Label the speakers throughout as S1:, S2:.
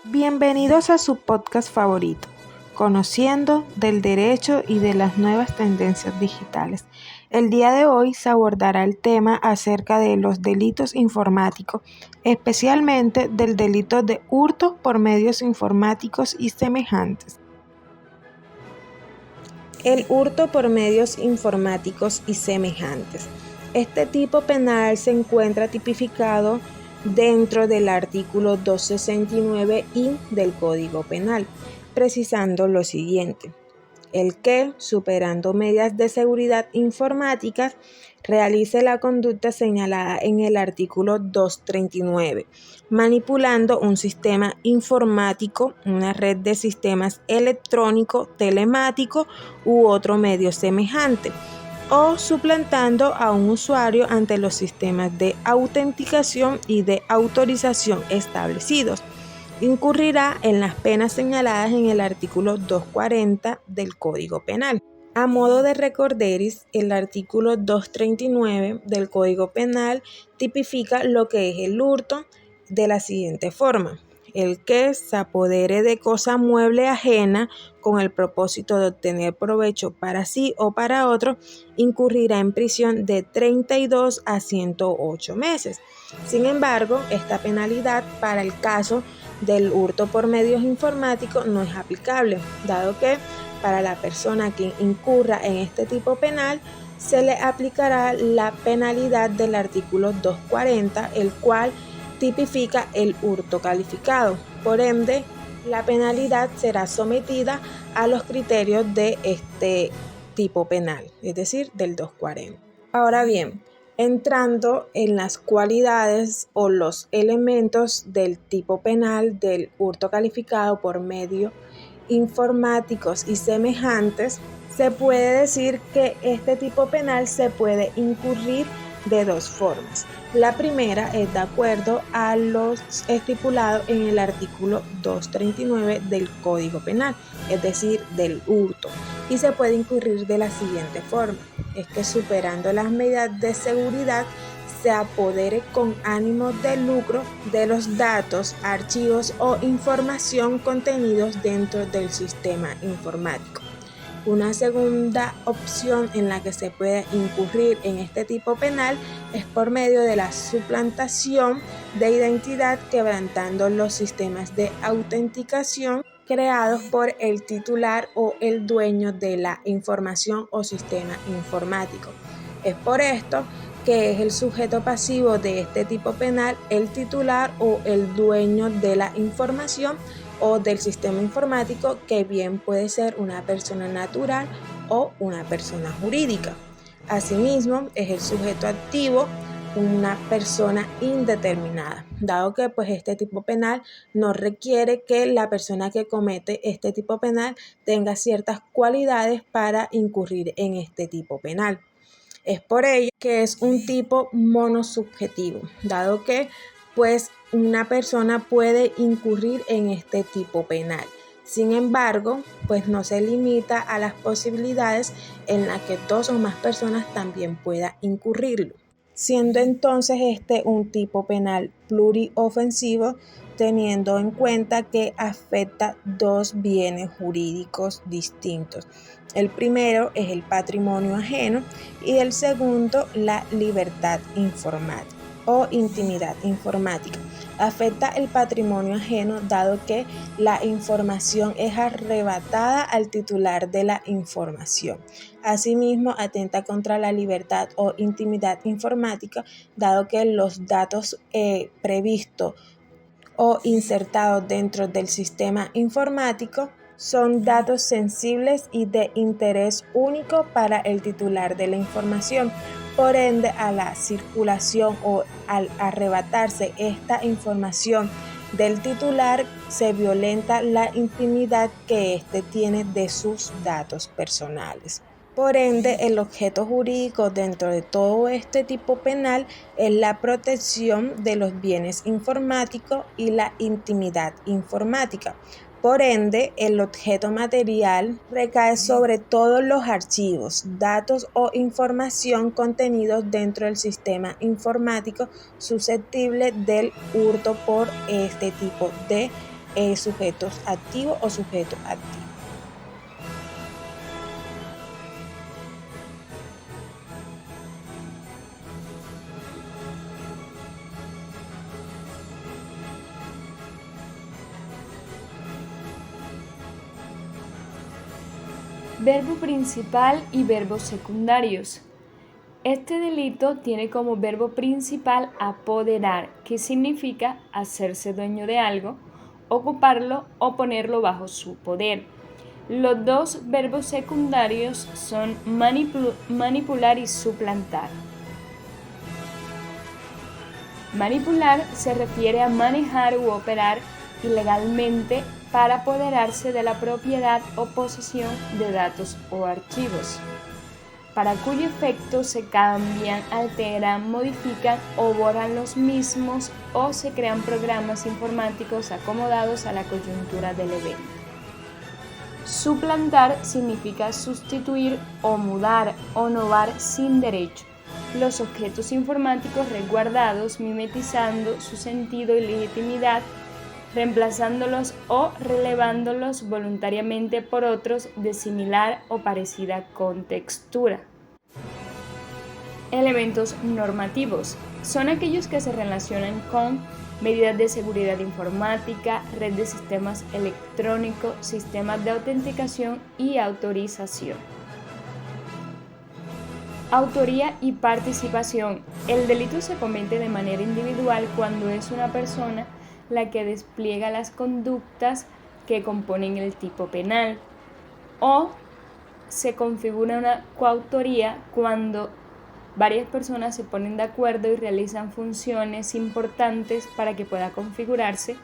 S1: Bienvenidos a su podcast favorito, Conociendo del Derecho y de las nuevas tendencias digitales. El día de hoy se abordará el tema acerca de los delitos informáticos, especialmente del delito de hurto por medios informáticos y semejantes. El hurto por medios informáticos y semejantes. Este tipo penal se encuentra tipificado dentro del artículo 269-I del Código Penal, precisando lo siguiente: el que, superando medidas de seguridad informáticas, realice la conducta señalada en el artículo 239, manipulando un sistema informático, una red de sistemas electrónico, telemático u otro medio semejante, o suplantando a un usuario ante los sistemas de autenticación y de autorización establecidos, incurrirá en las penas señaladas en el artículo 240 del Código Penal. A modo de recorderis, el artículo 239 del Código Penal tipifica lo que es el hurto de la siguiente forma: el que se apodere de cosa mueble ajena con el propósito de obtener provecho para sí o para otro, incurrirá en prisión de 32 a 108 meses. Sin embargo, esta penalidad para el caso del hurto por medios informáticos no es aplicable, dado que para la persona que incurra en este tipo penal se le aplicará la penalidad del artículo 240, el cual tipifica el hurto calificado. Por ende, la penalidad será sometida a los criterios de este tipo penal, es decir, del 240. Ahora bien, entrando en las cualidades o los elementos del tipo penal del hurto calificado por medios informáticos y semejantes, se puede decir que este tipo penal se puede incurrir de dos formas. La primera es de acuerdo a los estipulados en el artículo 239 del Código Penal, es decir, del hurto, y se puede incurrir de la siguiente forma: es que, superando las medidas de seguridad, se apodere con ánimo de lucro de los datos, archivos o información contenidos dentro del sistema informático. Una segunda opción en la que se puede incurrir en este tipo penal es por medio de la suplantación de identidad, quebrantando los sistemas de autenticación creados por el titular o el dueño de la información o sistema informático. Es por esto que es el sujeto pasivo de este tipo penal el titular o el dueño de la información o del sistema informático, que bien puede ser una persona natural o una persona jurídica. Asimismo, es el sujeto activo una persona indeterminada, dado que este tipo penal no requiere que la persona que comete este tipo penal tenga ciertas cualidades para incurrir en este tipo penal. Es por ello que es un tipo monosubjetivo, dado que una persona puede incurrir en este tipo penal. Sin embargo, no se limita a las posibilidades en las que dos o más personas también puedan incurrirlo, siendo entonces este un tipo penal pluriofensivo, teniendo en cuenta que afecta dos bienes jurídicos distintos. El primero es el patrimonio ajeno y el segundo la libertad informática o intimidad informática. Afecta el patrimonio ajeno, dado que la información es arrebatada al titular de la información. Asimismo, atenta contra la libertad o intimidad informática, dado que los datos previstos o insertados dentro del sistema informático son datos sensibles y de interés único para el titular de la información. Por ende, a la circulación o al arrebatarse esta información del titular, se violenta la intimidad que éste tiene de sus datos personales. Por ende, el objeto jurídico dentro de todo este tipo penal es la protección de los bienes informáticos y la intimidad informática. Por ende, el objeto material recae sobre todos los archivos, datos o información contenidos dentro del sistema informático susceptible del hurto por este tipo de sujetos activos o sujetos activos.
S2: Verbo principal y verbos secundarios. Este delito tiene como verbo principal apoderar, que significa hacerse dueño de algo, ocuparlo o ponerlo bajo su poder. Los dos verbos secundarios son manipular y suplantar. Manipular se refiere a manejar u operar ilegalmente para apoderarse de la propiedad o posesión de datos o archivos, para cuyo efecto se cambian, alteran, modifican o borran los mismos o se crean programas informáticos acomodados a la coyuntura del evento. Suplantar significa sustituir o mudar o novar sin derecho los objetos informáticos resguardados, mimetizando su sentido y legitimidad, reemplazándolos o relevándolos voluntariamente por otros de similar o parecida contextura. Elementos normativos son aquellos que se relacionan con medidas de seguridad informática, red de sistemas electrónicos, sistemas de autenticación y autorización. Autoría y participación. El delito se comete de manera individual cuando es una persona la que despliega las conductas que componen el tipo penal, o se configura una coautoría cuando varias personas se ponen de acuerdo y realizan funciones importantes para que pueda configurarse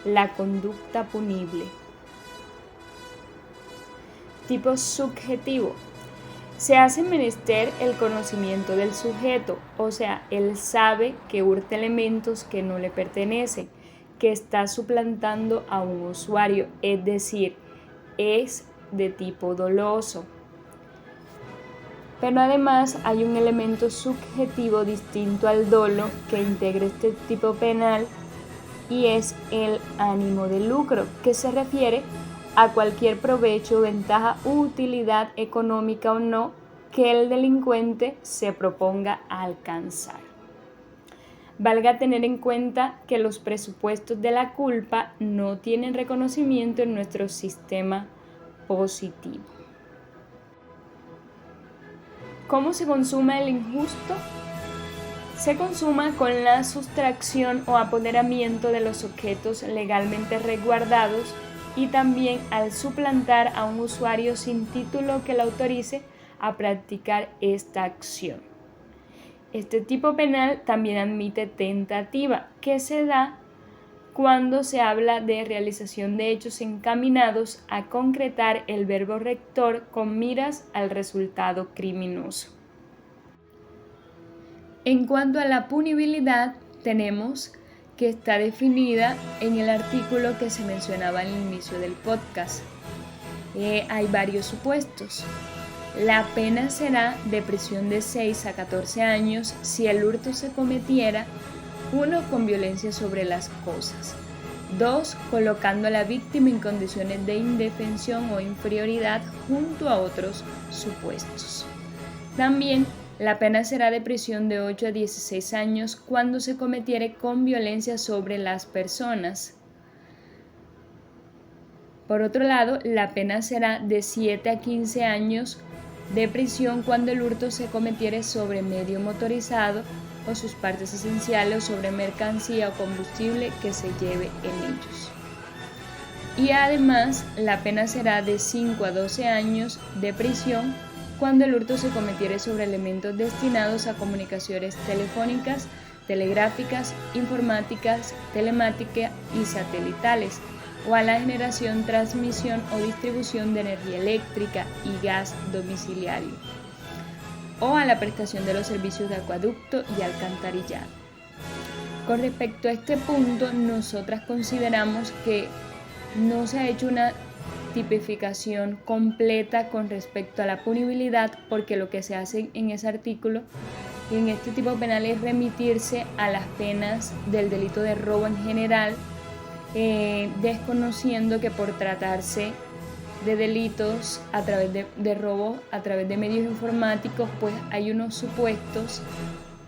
S2: la conducta punible. Tipo subjetivo. Se hace menester el conocimiento del sujeto, o sea, él sabe que hurta elementos que no le pertenecen, que está suplantando a un usuario, es decir, es de tipo doloso. Pero además hay un elemento subjetivo distinto al dolo que integra este tipo penal y es el ánimo de lucro, que se refiere a cualquier provecho, ventaja u utilidad económica o no que el delincuente se proponga alcanzar. Valga tener en cuenta que los presupuestos de la culpa no tienen reconocimiento en nuestro sistema positivo. ¿Cómo se consuma el injusto? Se consuma con la sustracción o apoderamiento de los objetos legalmente resguardados y también al suplantar a un usuario sin título que le autorice a practicar esta acción. Este tipo penal también admite tentativa, que se da cuando se habla de realización de hechos encaminados a concretar el verbo rector con miras al resultado criminoso. En cuanto a la punibilidad, tenemos que está definida en el artículo que se mencionaba al inicio del podcast. Hay varios supuestos. La pena será de prisión de 6 a 14 años si el hurto se cometiera 1. Con violencia sobre las cosas, 2. Colocando a la víctima en condiciones de indefensión o inferioridad junto a otros supuestos. También la pena será de prisión de 8 a 16 años cuando se cometiere con violencia sobre las personas. Por otro lado, la pena será de 7 a 15 años de prisión cuando el hurto se cometiere sobre medio motorizado o sus partes esenciales o sobre mercancía o combustible que se lleve en ellos. Y además, la pena será de 5 a 12 años de prisión cuando el hurto se cometiere sobre elementos destinados a comunicaciones telefónicas, telegráficas, informáticas, telemáticas y satelitales, o a la generación, transmisión o distribución de energía eléctrica y gas domiciliario, o a la prestación de los servicios de acueducto y alcantarillado. Con respecto a este punto, nosotras consideramos que no se ha hecho una tipificación completa con respecto a la punibilidad, porque lo que se hace en ese artículo y en este tipo penal es remitirse a las penas del delito de robo en general desconociendo que por tratarse de delitos a través de robo a través de medios informáticos, pues hay unos supuestos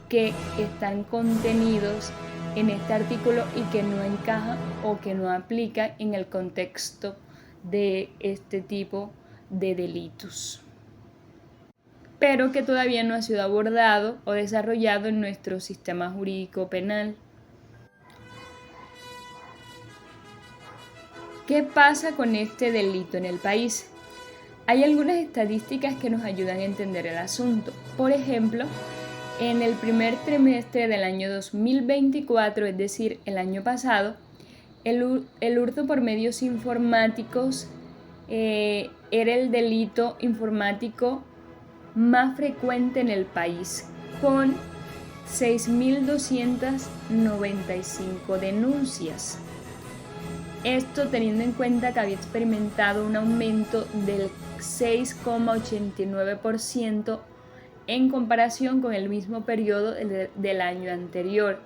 S2: que están contenidos en este artículo y que no encajan o que no aplican en el contexto de este tipo de delitos, pero que todavía no ha sido abordado o desarrollado en nuestro sistema jurídico penal. ¿Qué pasa con este delito en el país? Hay algunas estadísticas que nos ayudan a entender el asunto. Por ejemplo, en el primer trimestre del año 2024, es decir, el año pasado, el hurto por medios informáticos era el delito informático más frecuente en el país, con 6.295 denuncias. Esto teniendo en cuenta que había experimentado un aumento del 6,89% en comparación con el mismo periodo del año anterior.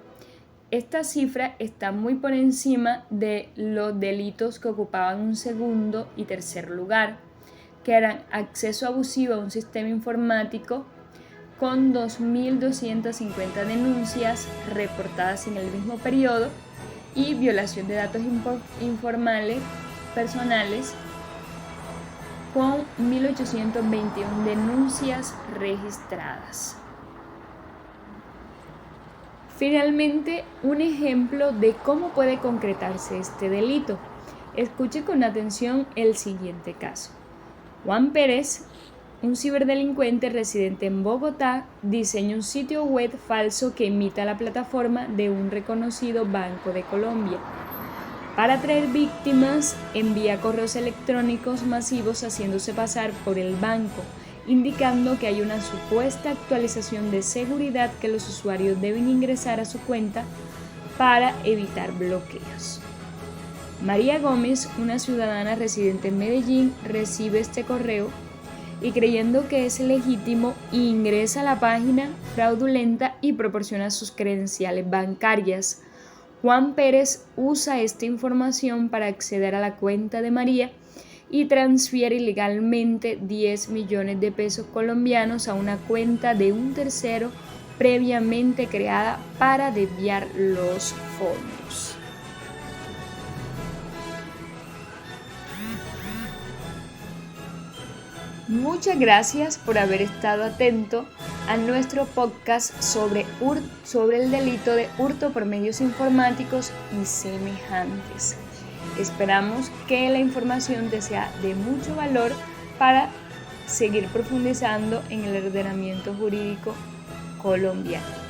S2: Esta cifra está muy por encima de los delitos que ocupaban un segundo y tercer lugar, que eran acceso abusivo a un sistema informático con 2.250 denuncias reportadas en el mismo periodo y violación de datos informales personales con 1.821 denuncias registradas. Finalmente, un ejemplo de cómo puede concretarse este delito. Escuche con atención el siguiente caso. Juan Pérez, un ciberdelincuente residente en Bogotá, diseña un sitio web falso que imita la plataforma de un reconocido Banco de Colombia. Para atraer víctimas, envía correos electrónicos masivos haciéndose pasar por el banco, indicando que hay una supuesta actualización de seguridad que los usuarios deben ingresar a su cuenta para evitar bloqueos. María Gómez, una ciudadana residente en Medellín, recibe este correo y creyendo que es legítimo, ingresa a la página fraudulenta y proporciona sus credenciales bancarias. Juan Pérez usa esta información para acceder a la cuenta de María y transfiere ilegalmente 10 millones de pesos colombianos a una cuenta de un tercero previamente creada para desviar los fondos. Muchas gracias por haber estado atento a nuestro podcast sobre el delito de hurto por medios informáticos y semejantes. Esperamos que la información te sea de mucho valor para seguir profundizando en el ordenamiento jurídico colombiano.